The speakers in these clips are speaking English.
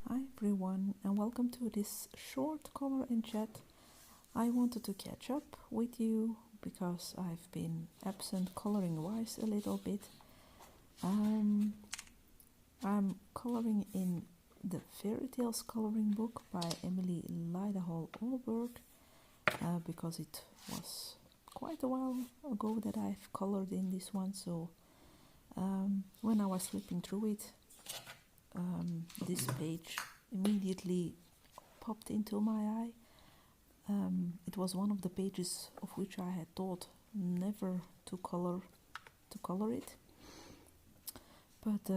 Hi everyone, and welcome to this short color and chat. I wanted to catch up with you because I've been absent coloring wise a little bit. I'm coloring in the Fairy Tales coloring book by Emily Hall Olberg because it was quite a while ago that I've colored in this one. So when I was flipping through it, this page immediately popped into my eye. It was one of the pages of which I had thought never to color it, but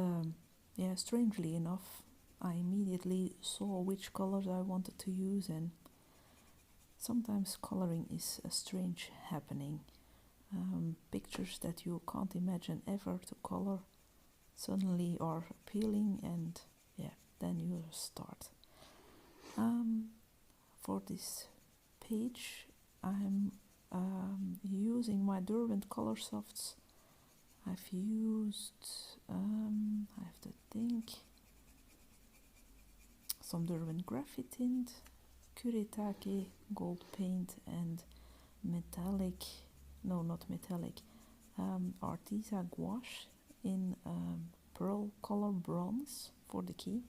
strangely enough, I immediately saw which colors I wanted to use, and sometimes coloring is a strange happening. Pictures that you can't imagine ever to color suddenly are appealing, and then you start. For this page, I'm using my Derwent colorsofts. I've used, I have to think, some Derwent graphite tint, Kuretake gold paint, and Arteza gouache in pearl color bronze for the key.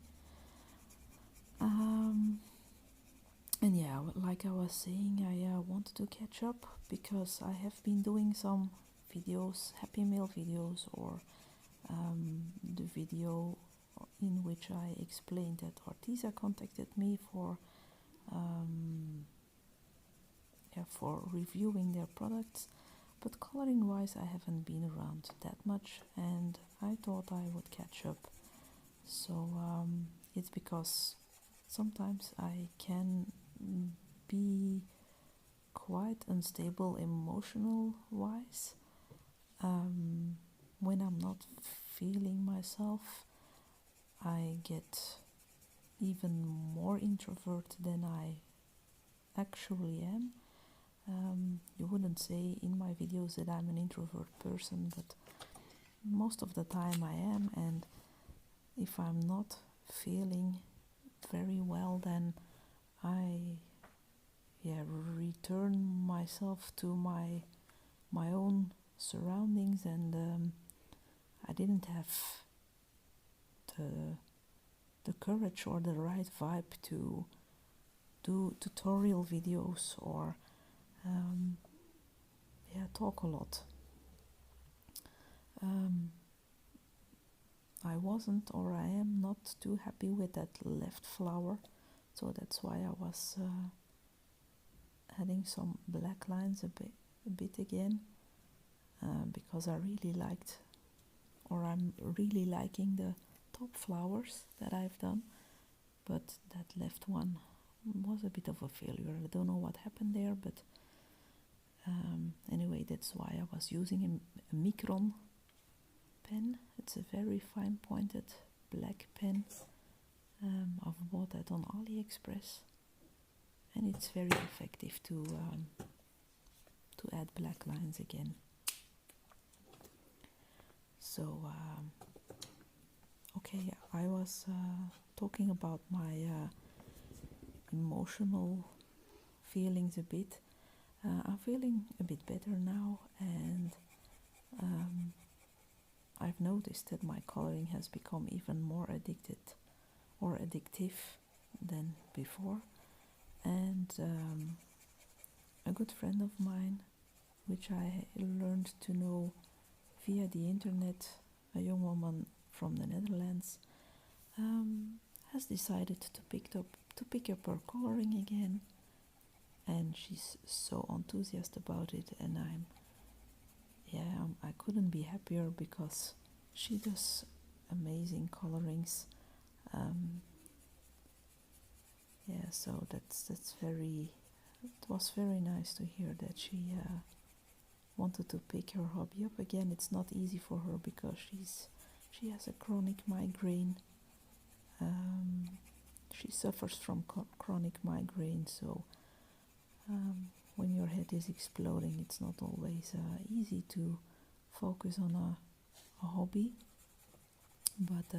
And like I was saying, I wanted to catch up because I have been doing some videos, Happy Mail videos, or the video in which I explained that Arteza contacted me for reviewing their products. But coloring wise, I haven't been around that much, and I thought I would catch up. So it's because sometimes I can be quite unstable emotional wise. When I'm not feeling myself, I get even more introvert than I actually am. You wouldn't say in my videos that I'm an introvert person, but most of the time I am, and if I'm not feeling very well, then I return myself to my own surroundings, and I didn't have the courage or the right vibe to do tutorial videos or talk a lot. I wasn't, or I am not too happy with that left flower, so that's why I was adding some black lines a bit again, because I really liked, or I'm really liking the top flowers that I've done, but that left one was a bit of a failure. I don't know what happened there, but anyway, that's why I was using a Micron pen. It's a very fine pointed black pen. I've bought that on AliExpress, and it's very effective to add black lines again. So I was talking about my emotional feelings a bit. I'm feeling a bit better now, and I've noticed that my coloring has become even more addictive than before. And a good friend of mine, which I learned to know via the internet, a young woman from the Netherlands, has decided to pick up her coloring again, and she's so enthusiastic about it, and I couldn't be happier because she does amazing colorings. So it was very nice to hear that she wanted to pick her hobby up again. It's not easy for her because she has a chronic migraine. She suffers from chronic migraine, so when your head is exploding, it's not always easy to focus on a hobby. But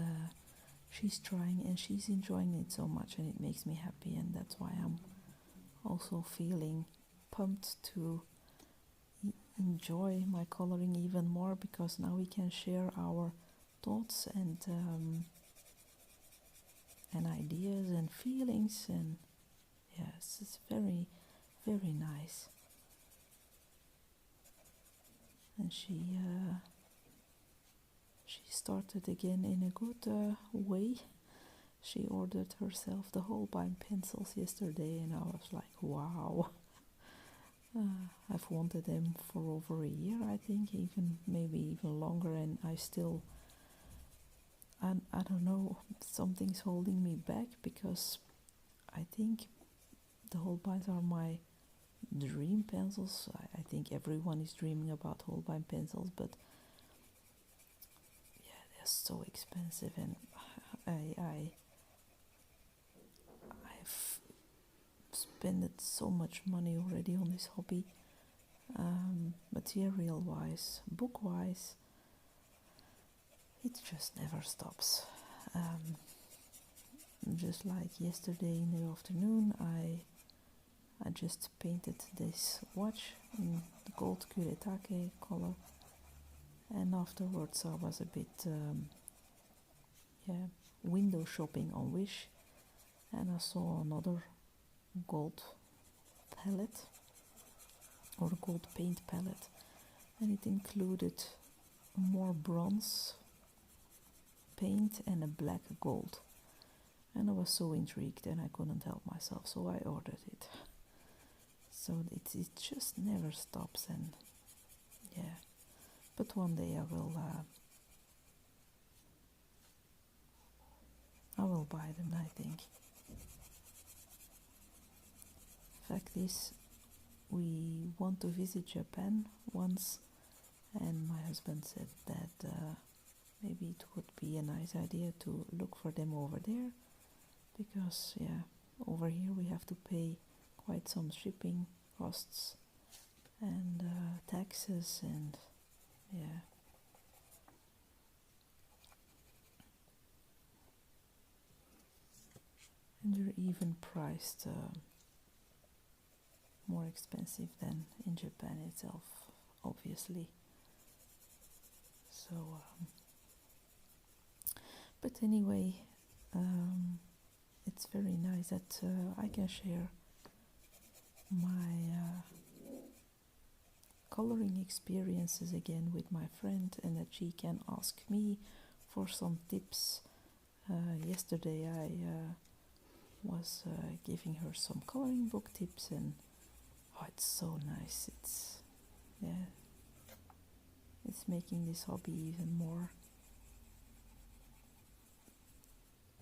she's trying and she's enjoying it so much, and it makes me happy, and that's why I'm also feeling pumped to enjoy my coloring even more, because now we can share our thoughts and ideas and feelings, and yes, it's very, very nice. And she started again in a good way. She ordered herself the Holbein pencils yesterday, and I was like, wow. I've wanted them for over a year, I think, maybe even longer, and I don't know, something's holding me back, because I think the Holbeins are my dream pencils. I think everyone is dreaming about Holbein pencils, but yeah, they're so expensive, and I've spent so much money already on this hobby, material wise, book wise. It just never stops. Just like yesterday in the afternoon, I just painted this watch in the gold kuretake color, and afterwards I was a bit window shopping on Wish, and I saw another gold palette, or gold paint palette, and it included more bronze paint and a black gold, and I was so intrigued and I couldn't help myself, so I ordered it. So it just never stops, and yeah, but one day I will buy them, I think. Fact is, we want to visit Japan once, and my husband said that maybe it would be a nice idea to look for them over there, because over here we have to pay quite some shipping costs and taxes, and and they're even priced more expensive than in Japan itself, obviously. So but anyway, it's very nice that I can share my coloring experiences again with my friend, and that she can ask me for some tips. Yesterday I was giving her some coloring book tips, and it's so nice. It's making this hobby even more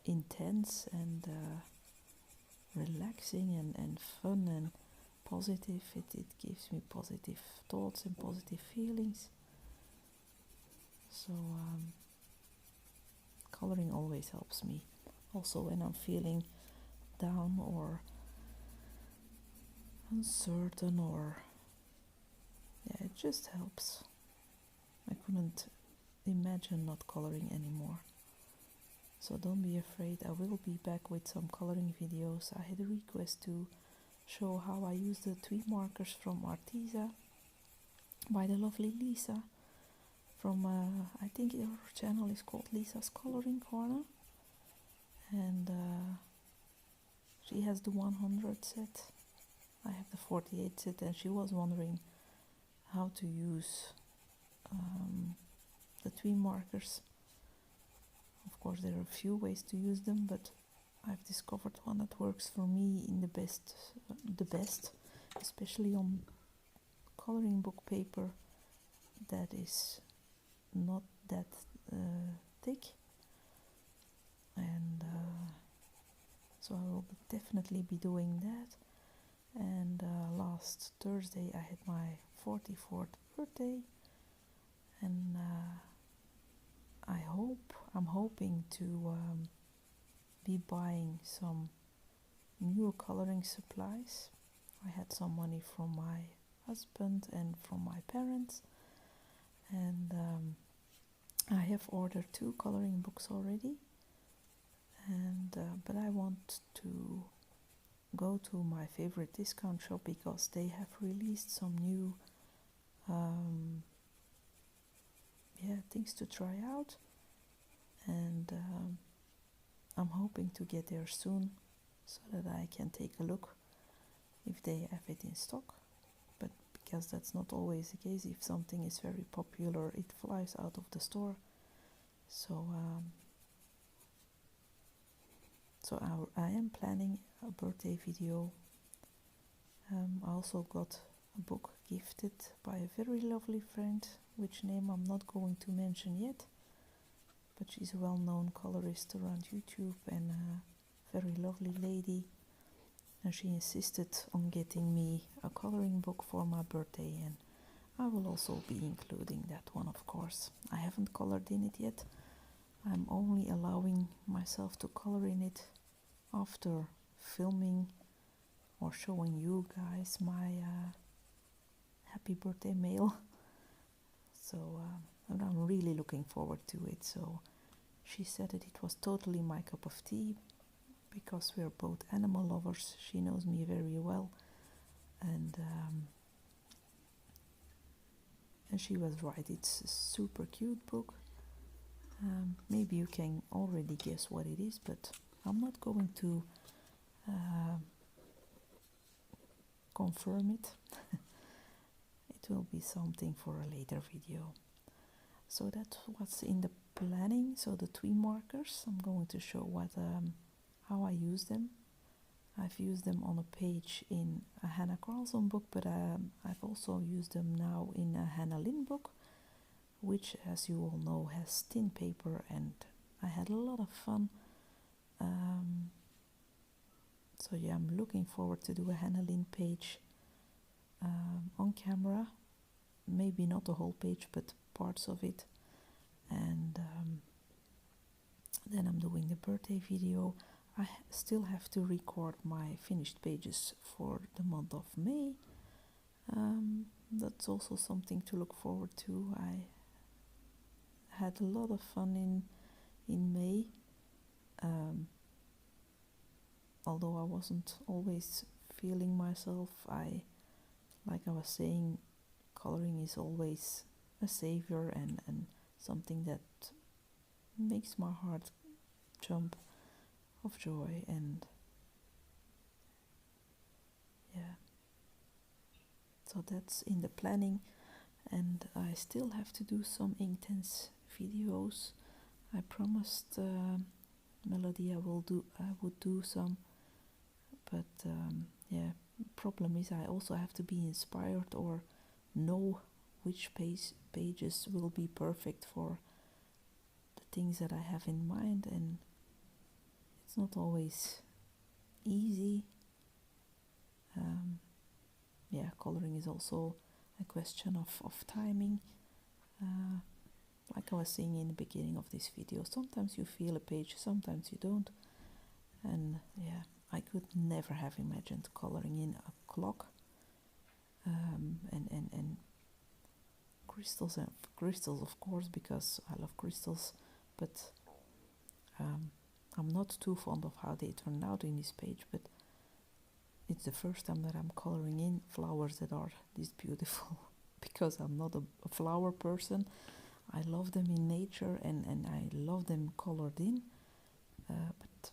intense and relaxing and fun and positive. It gives me positive thoughts and positive feelings. So coloring always helps me, also when I'm feeling down or uncertain, or it just helps. I couldn't imagine not coloring anymore. So don't be afraid, I will be back with some coloring videos. I had a request to show how I use the tweed markers from Arteza by the lovely Lisa from, I think her channel is called Lisa's Coloring Corner, and she has the 100 set. I have the 48 set, and she was wondering how to use the tweed markers. Of course, there are a few ways to use them, but I've discovered one that works for me in the best, especially on coloring book paper that is not that thick, and so I will definitely be doing that. And last Thursday I had my 44th birthday, and I'm hoping to be buying some new coloring supplies. I had some money from my husband and from my parents, and I have ordered 2 coloring books already, and but I want to go to my favorite discount shop because they have released some new things to try out, and I'm hoping to get there soon so that I can take a look if they have it in stock. But because that's not always the case, if something is very popular, it flies out of the store. So I am planning a birthday video. I also got a book gifted by a very lovely friend, which name I'm not going to mention yet, but she's a well-known colorist around YouTube and a very lovely lady, and she insisted on getting me a coloring book for my birthday, and I will also be including that one, of course. I haven't colored in it yet. I'm only allowing myself to color in it after filming or showing you guys my happy birthday mail. So and I'm really looking forward to it. So she said that it was totally my cup of tea because we're both animal lovers. She knows me very well, and she was right. It's a super cute book. Maybe you can already guess what it is, but I'm not going to confirm it. It will be something for a later video. So that's what's in the planning. So the tween markers, I'm going to show how I use them. I've used them on a page in a Hannah Carlson book, but I've also used them now in a Hannah Lynn book, which, as you all know, has thin paper, and I had a lot of fun. So yeah, I'm looking forward to do a Hannah Lynn page on camera. Maybe not the whole page, but parts of it. And then I'm doing the birthday video. I still have to record my finished pages for the month of May. That's also something to look forward to. I had a lot of fun in May. Although I wasn't always feeling myself, like I was saying, coloring is always a savior and something that makes my heart jump of joy, and yeah, so that's in the planning. And I still have to do some Inktense videos. I promised Melody I would do some, but yeah, problem is I also have to be inspired or know which pages will be perfect for the things that I have in mind, and it's not always easy. Yeah, coloring is also a question of timing. Like I was saying in the beginning of this video, sometimes you feel a page, sometimes you don't. And yeah, I could never have imagined coloring in a clock and crystals, and crystals of course, because I love crystals, but I'm not too fond of how they turn out in this page. But it's the first time that I'm coloring in flowers that are this beautiful because I'm not a flower person. I love them in nature and I love them colored in, but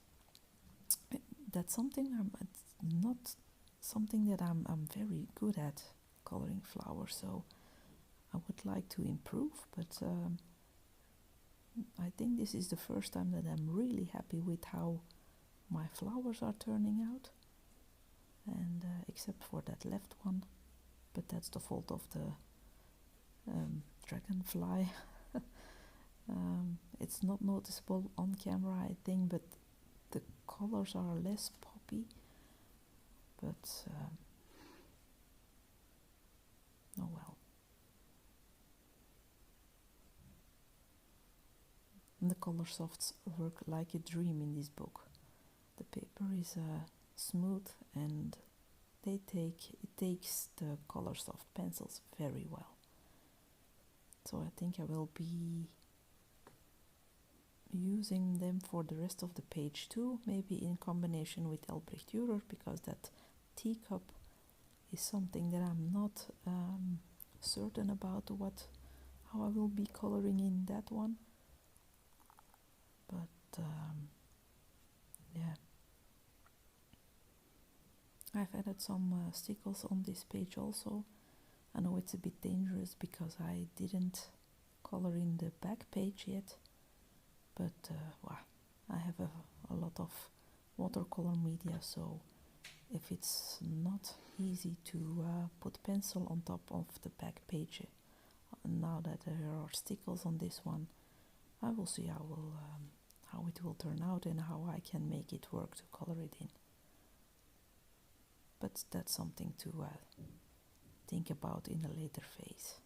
that's something it's not something that I'm very good at, coloring flowers. So I would like to improve, but I think this is the first time that I'm really happy with how my flowers are turning out, and except for that left one, but that's the fault of the dragonfly. It's not noticeable on camera, I think, but the colors are less poppy, but oh well. And the colorsofts work like a dream in this book. The paper is smooth, and it takes the coloursoft pencils very well. So I think I will be using them for the rest of the page too, maybe in combination with Albrecht Dürer, because that teacup is something that I'm not certain about how I will be coloring in that one. But yeah, I've added some stickles on this page also. I know it's a bit dangerous because I didn't color in the back page yet, but well, I have a lot of watercolor media, so if it's not easy to put pencil on top of the back page, now that there are stickles on this one, I will see how it will turn out and how I can make it work to color it in. But that's something to think about in a later phase.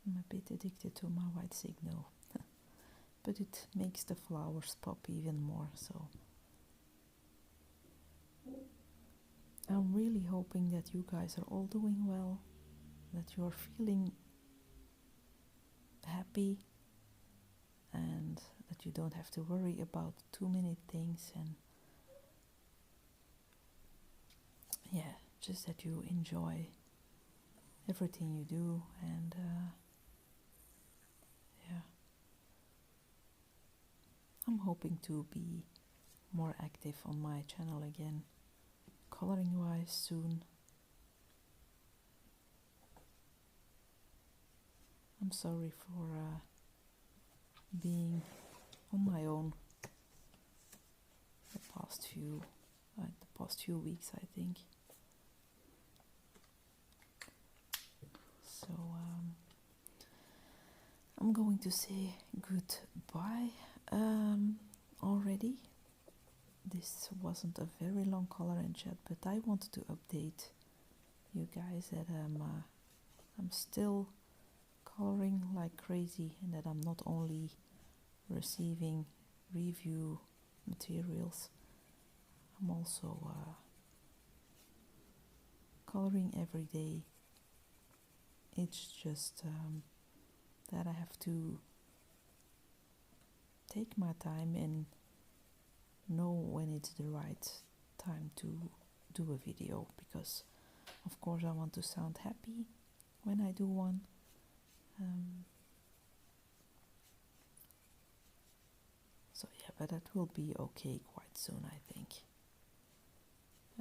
I'm a bit addicted to my white signal, but it makes the flowers pop even more, so I'm really hoping that you guys are all doing well, that you're feeling happy, and that you don't have to worry about too many things, and yeah, just that you enjoy everything you do, and yeah, I'm hoping to be more active on my channel again, coloring wise, soon. I'm sorry for being on my own the past few weeks, I think. So I'm going to say goodbye already. This wasn't a very long color and chat, but I wanted to update you guys that I'm still coloring like crazy, and that I'm not only receiving review materials, I'm also coloring every day. It's just that I have to take my time and know when it's the right time to do a video, because of course I want to sound happy when I do one. So yeah, but that will be okay quite soon, I think.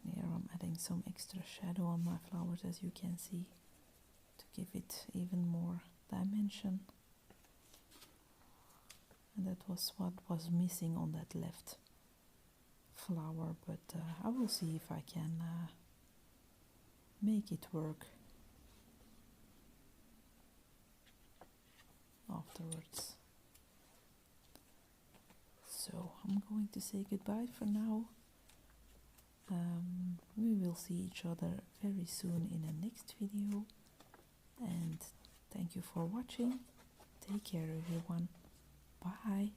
And here I'm adding some extra shadow on my flowers, as you can see, to give it even more dimension. And that was what was missing on that left flower, but I will see if I can make it work afterwards. So I'm going to say goodbye for now. We will see each other very soon in the next video, and thank you for watching. Take care, everyone. Bye.